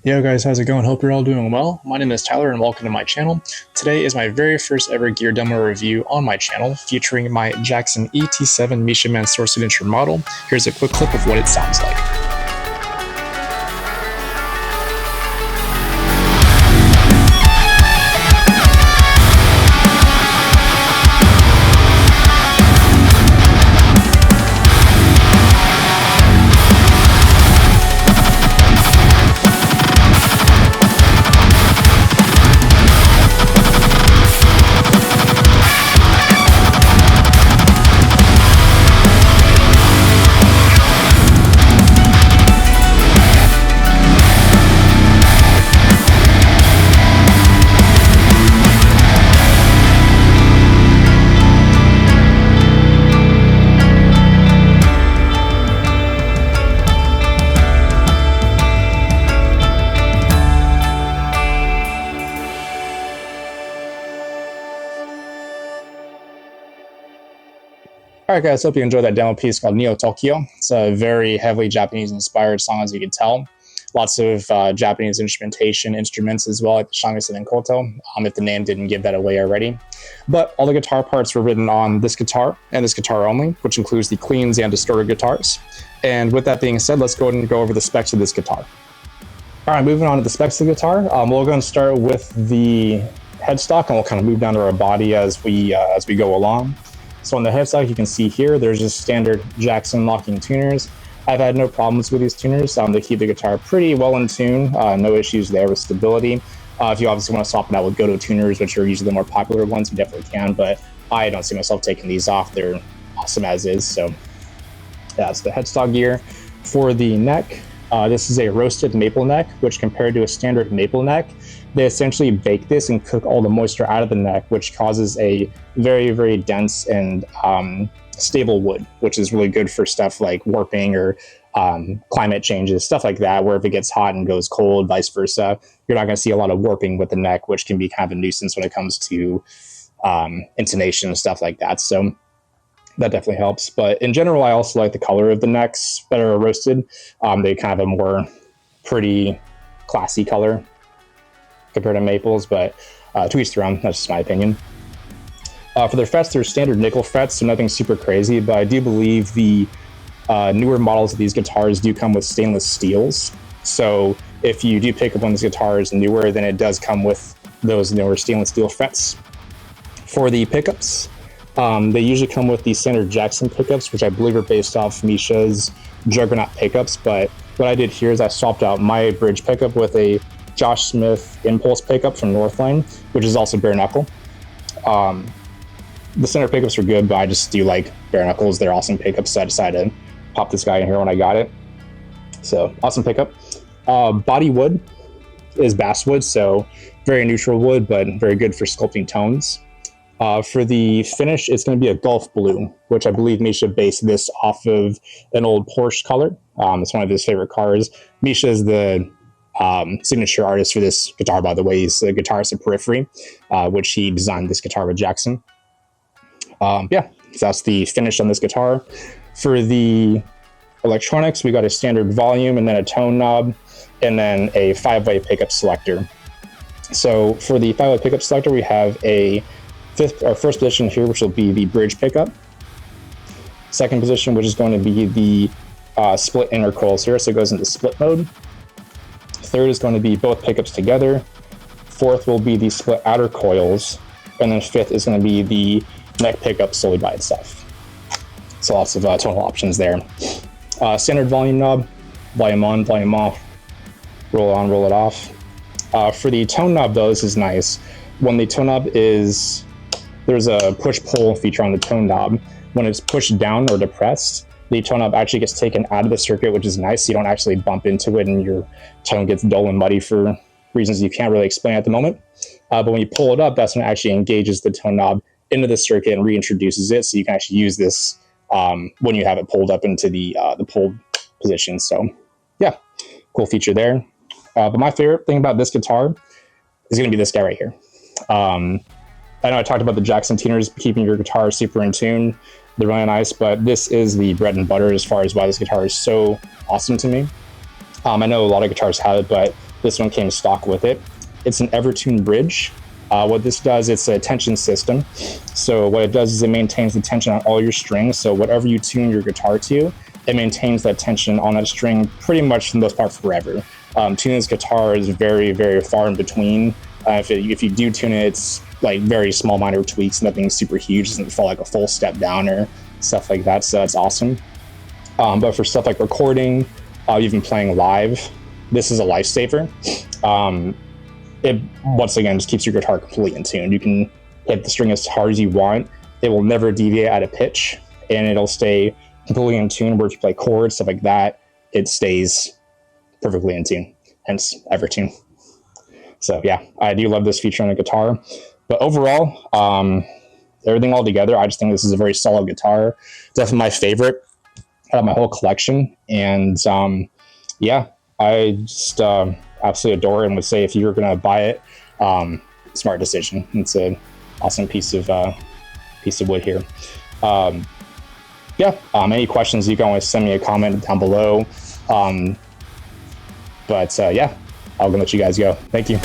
Yo guys, how's it going? Hope you're all doing well. My name is Tyler and welcome to my channel. Today is my very first ever gear demo review on my channel featuring my Jackson ET7 Misha Mansoor signature model. Here's a quick clip of what it sounds like. Alright guys, hope you enjoyed that demo piece called Neo Tokyo. It's a very heavily Japanese inspired song, as you can tell. Lots of Japanese instruments as well, like the Shamisen and Koto, if the name didn't give that away already. But all the guitar parts were written on this guitar and this guitar only, which includes the cleans and distorted guitars. And with that being said, let's go ahead and go over the specs of this guitar. Alright, moving on to the specs of the guitar, we'll go and start with the headstock, and we'll kind of move down to our body as we go along. So on the headstock, you can see here, there's just standard Jackson locking tuners. I've had no problems with these tuners. They keep the guitar pretty well in tune. No issues there with stability. If you obviously want to swap it out with Goto tuners, which are usually the more popular ones, you definitely can, but I don't see myself taking these off. They're awesome as is. So that's the headstock gear. For the neck, this is a roasted maple neck, which compared to a standard maple neck, they essentially bake this and cook all the moisture out of the neck, which causes a very, very dense and stable wood, which is really good for stuff like warping or climate changes, stuff like that, where if it gets hot and goes cold, vice versa, you're not going to see a lot of warping with the neck, which can be kind of a nuisance when it comes to intonation and stuff like that. So that definitely helps. But in general, I also like the color of the necks that are roasted. They kind of have a more pretty classy color compared to maples, but to each their own. That's just my opinion. For their frets, they're standard nickel frets, so nothing super crazy, but I do believe the newer models of these guitars do come with stainless steels. So if you do pick up one of these guitars newer, then it does come with those newer stainless steel frets. For the pickups, they usually come with the standard Jackson pickups, which I believe are based off Misha's Juggernaut pickups, but what I did here is I swapped out my bridge pickup with a Josh Smith Impulse pickup from Northline, which is also bare knuckle. The center pickups are good, but I just do like bare knuckles. They're awesome pickups, so I decided to pop this guy in here when I got it. So awesome pickup. Body wood is basswood, so very neutral wood, but very good for sculpting tones. For the finish, it's going to be a Gulf Blue, which I believe Misha based this off of an old Porsche color. It's one of his favorite cars. Misha is the signature artist for this guitar, by the way. He's a guitarist of Periphery, which he designed this guitar with Jackson. Yeah, so that's the finish on this guitar. For the electronics, we got a standard volume and then a tone knob, and then a 5-way pickup selector. So for the 5-way pickup selector, we have a first position here, which will be the bridge pickup. Second position, which is going to be the split inner coils here, so it goes into split mode. Third is going to be both pickups together. Fourth will be the split outer coils, and then fifth is going to be the neck pickup solely by itself. So lots of tonal options there. Standard volume knob, volume on, volume off, roll on, roll it off. For the tone knob though, this is nice. When the tone knob is, there's a push-pull feature on the tone knob. When it's pushed down or depressed, the tone knob actually gets taken out of the circuit, which is nice. So you don't actually bump into it and your tone gets dull and muddy for reasons you can't really explain at the moment. But when you pull it up, that's when it actually engages the tone knob into the circuit and reintroduces it. So you can actually use this when you have it pulled up into the pulled position. So yeah, cool feature there. But my favorite thing about this guitar is going to be this guy right here. I know I talked about the Jackson tuners keeping your guitar super in tune. They're really nice, but this is the bread and butter as far as why this guitar is so awesome to me. I know a lot of guitars have it, but This one came stock with it. It's an Evertune bridge. What this does, it's a tension system. So what it does is it maintains the tension on all your strings. So whatever you tune your guitar to, it maintains that tension on that string pretty much for the most part forever. Tuning this guitar is very, very far in between. If you do tune it, it's like very small minor tweaks, nothing super huge, doesn't fall like a full step down or stuff like that, so that's awesome. But for stuff like recording, even playing live, this is a lifesaver. It, once again, just keeps your guitar completely in tune. You can hit the string as hard as you want. It will never deviate out of pitch, and it'll stay completely in tune. Where if you play chords, stuff like that, it stays perfectly in tune, hence Evertune. So yeah, I do love this feature on the guitar. But overall, everything all together, I just think this is a very solid guitar. Definitely my favorite out of my whole collection. And yeah, I just absolutely adore it and would say if you're going to buy it, smart decision. It's an awesome piece of wood here. Yeah, any questions, you can always send me a comment down below. But yeah, I'll let you guys go. Thank you.